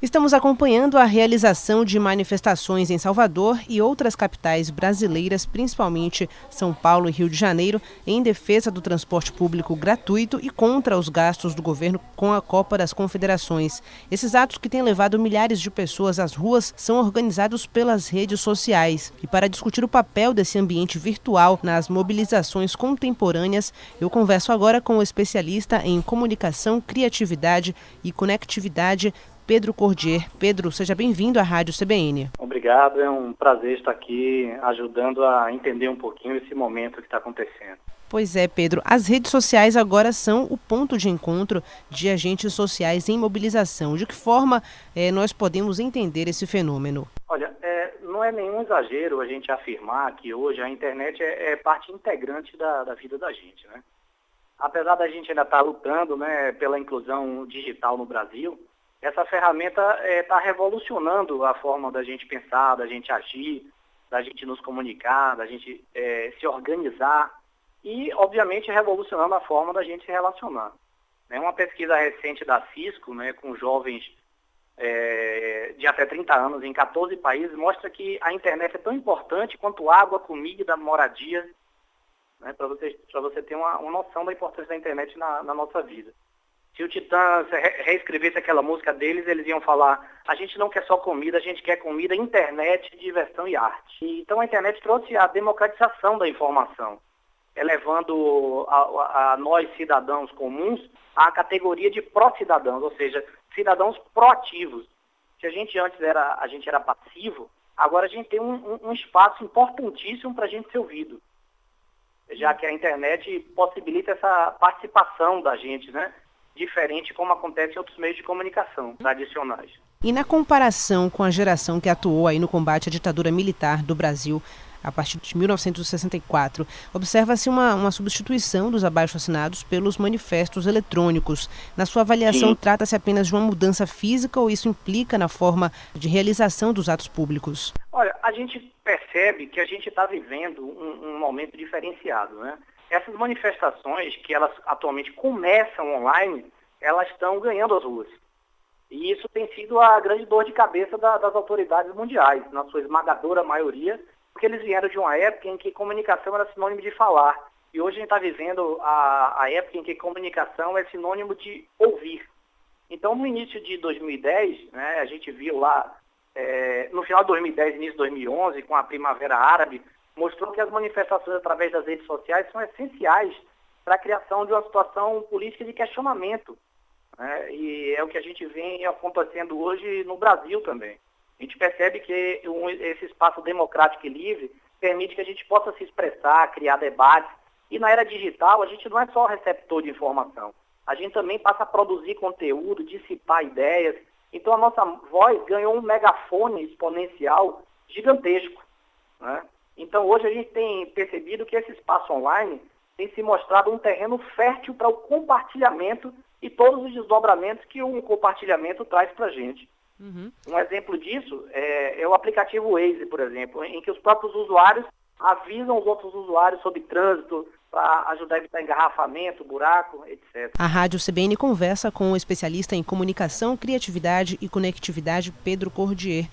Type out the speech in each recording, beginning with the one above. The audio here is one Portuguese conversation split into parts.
Estamos acompanhando a realização de manifestações em Salvador e outras capitais brasileiras, principalmente São Paulo e Rio de Janeiro, em defesa do transporte público gratuito e contra os gastos do governo com a Copa das Confederações. Esses atos, que têm levado milhares de pessoas às ruas, são organizados pelas redes sociais. E para discutir o papel desse ambiente virtual nas mobilizações contemporâneas, eu converso agora com o especialista em comunicação, criatividade e conectividade, Pedro Cordier. Pedro, seja bem-vindo à Rádio CBN. Obrigado, é um prazer estar aqui ajudando a entender um pouquinho esse momento que está acontecendo. Pois é, Pedro, as redes sociais agora são o ponto de encontro de agentes sociais em mobilização. De que forma nós podemos entender esse fenômeno? Olha, não é nenhum exagero a gente afirmar que hoje a internet é parte integrante da vida da gente, né? Apesar da gente ainda estar lutando, né, pela inclusão digital no Brasil, essa ferramenta está revolucionando a forma da gente pensar, da gente agir, da gente nos comunicar, da gente se organizar e, obviamente, revolucionando a forma da gente se relacionar. Uma pesquisa recente da Cisco, né, com jovens de até 30 anos em 14 países, mostra que a internet é tão importante quanto água, comida, moradia, né, para você ter uma noção da importância da internet na nossa vida. Se o Titãs reescrevesse aquela música deles, eles iam falar: a gente não quer só comida, a gente quer comida, internet, diversão e arte. Então a internet trouxe a democratização da informação, elevando a nós, cidadãos comuns, à categoria de pró-cidadãos, ou seja, cidadãos proativos. Se a gente antes era passivo, agora a gente tem um espaço importantíssimo para a gente ser ouvido, já que a internet possibilita essa participação da gente, né? Diferente como acontece em outros meios de comunicação tradicionais. E na comparação com a geração que atuou aí no combate à ditadura militar do Brasil a partir de 1964, observa-se uma substituição dos abaixo-assinados pelos manifestos eletrônicos. Na sua avaliação, trata-se apenas de uma mudança física ou isso implica na forma de realização dos atos públicos? Olha, a gente percebe que a gente está vivendo um momento diferenciado, né? Essas manifestações, que elas atualmente começam online, elas estão ganhando as ruas. E isso tem sido a grande dor de cabeça das autoridades mundiais, na sua esmagadora maioria, porque eles vieram de uma época em que comunicação era sinônimo de falar. E hoje a gente está vivendo a época em que comunicação é sinônimo de ouvir. Então, no início de 2010, né, a gente viu lá, no final de 2010, início de 2011, com a Primavera Árabe, mostrou que as manifestações através das redes sociais são essenciais para a criação de uma situação política de questionamento, né? E é o que a gente vem acontecendo hoje no Brasil também. A gente percebe que esse espaço democrático e livre permite que a gente possa se expressar, criar debates. E na era digital, a gente não é só receptor de informação. A gente também passa a produzir conteúdo, dissipar ideias. Então a nossa voz ganhou um megafone exponencial gigantesco, né? Então, hoje a gente tem percebido que esse espaço online tem se mostrado um terreno fértil para o compartilhamento e todos os desdobramentos que um compartilhamento traz para a gente. Um exemplo disso é o aplicativo Waze, por exemplo, em que os próprios usuários avisam os outros usuários sobre trânsito, para ajudar a evitar engarrafamento, buraco, etc. A Rádio CBN conversa com o especialista em comunicação, criatividade e conectividade, Pedro Cordier.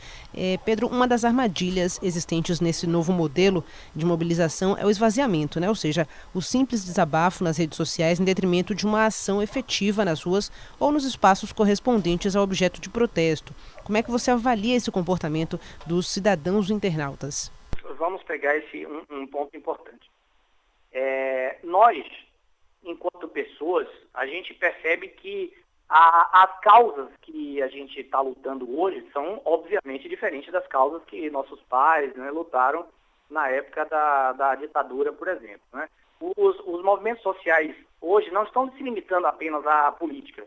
Pedro, uma das armadilhas existentes nesse novo modelo de mobilização é o esvaziamento, né? Ou seja, o simples desabafo nas redes sociais em detrimento de uma ação efetiva nas ruas ou nos espaços correspondentes ao objeto de protesto. Como é que você avalia esse comportamento dos cidadãos internautas? Vamos pegar um ponto importante. Nós, enquanto pessoas, a gente percebe que as causas que a gente está lutando hoje são, obviamente, diferentes das causas que nossos pais, né, lutaram na época da ditadura, por exemplo, né? Os movimentos sociais hoje não estão se limitando apenas à política.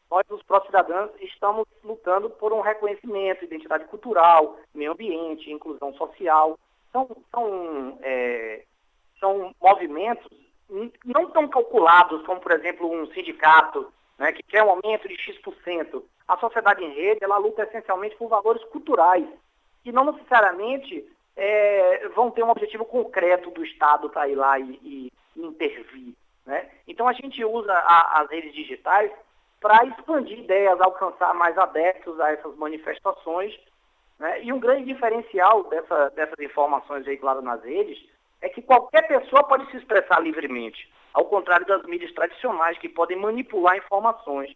Nós, os pró-cidadãos, estamos lutando por um reconhecimento, identidade cultural, meio ambiente, inclusão social. São movimentos não tão calculados como, por exemplo, um sindicato, né, que quer um aumento de X%. A sociedade em rede, ela luta essencialmente por valores culturais, que não necessariamente vão ter um objetivo concreto do Estado para ir lá e intervir, né? Então a gente usa as redes digitais para expandir ideias, alcançar mais adeptos a essas manifestações, né? E um grande diferencial dessas informações veiculadas nas redes é que qualquer pessoa pode se expressar livremente, ao contrário das mídias tradicionais, que podem manipular informações.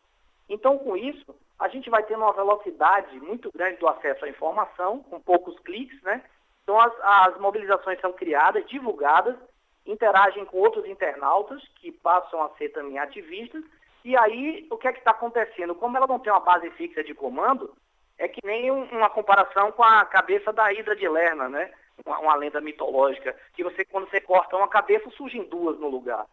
Então, com isso, a gente vai ter uma velocidade muito grande do acesso à informação, com poucos cliques, né? Então, as mobilizações são criadas, divulgadas, interagem com outros internautas, que passam a ser também ativistas, e aí, o que é que está acontecendo? Como ela não tem uma base fixa de comando, é que nem uma comparação com a cabeça da Hidra de Lerna, né? Uma lenda mitológica, que quando você corta uma cabeça, surgem duas no lugar.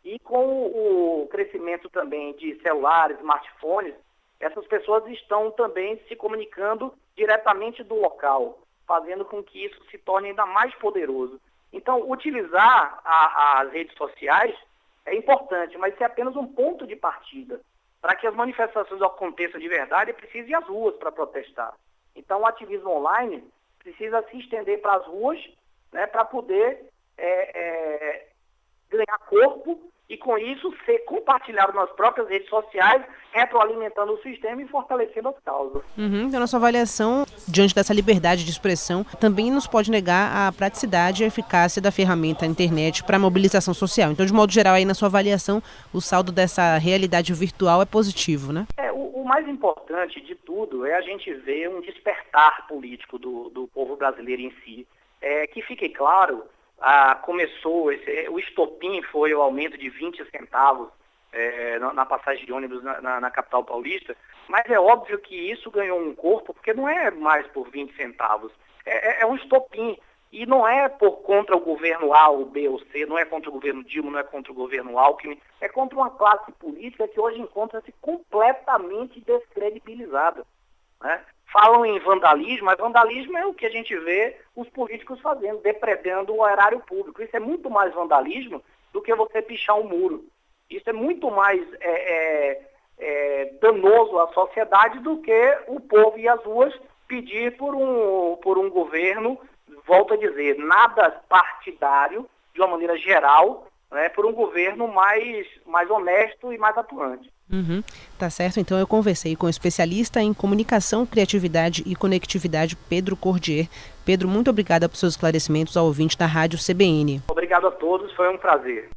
E com o crescimento também de celulares, smartphones, essas pessoas estão também se comunicando diretamente do local, fazendo com que isso se torne ainda mais poderoso. Então, utilizar as redes sociais é importante, mas isso é apenas um ponto de partida. Para que as manifestações aconteçam de verdade, é preciso ir às ruas para protestar. Então, o ativismo online precisa se estender para as ruas, né, para poder ganhar corpo e, com isso, ser compartilhado nas próprias redes sociais, retroalimentando o sistema e fortalecendo as causas. Então, na sua avaliação, diante dessa liberdade de expressão, também nos pode negar a praticidade e a eficácia da ferramenta internet para a mobilização social. Então, de modo geral, aí na sua avaliação, o saldo dessa realidade virtual é positivo, né? O mais importante de tudo é a gente ver um despertar político do povo brasileiro em si. Que fique claro, começou, o estopim foi o aumento de 20 centavos na passagem de ônibus na capital paulista, mas é óbvio que isso ganhou um corpo, porque não é mais por 20 centavos, é um estopim, e não é contra o governo A, ou B ou C, não é contra o governo Dilma, não é contra o governo Alckmin, é contra uma classe política que hoje encontra-se completamente descredibilizada, né? Falam em vandalismo, mas vandalismo é o que a gente vê os políticos fazendo, depredando o erário público. Isso é muito mais vandalismo do que você pichar um muro. Isso é muito mais danoso à sociedade do que o povo ir às ruas pedir por um governo, volto a dizer, nada partidário, de uma maneira geral, né, por um governo mais honesto e mais atuante. Tá certo, então eu conversei com o especialista em comunicação, criatividade e conectividade, Pedro Cordier. Pedro, muito obrigada por seus esclarecimentos ao ouvinte da Rádio CBN. Obrigado a todos, foi um prazer.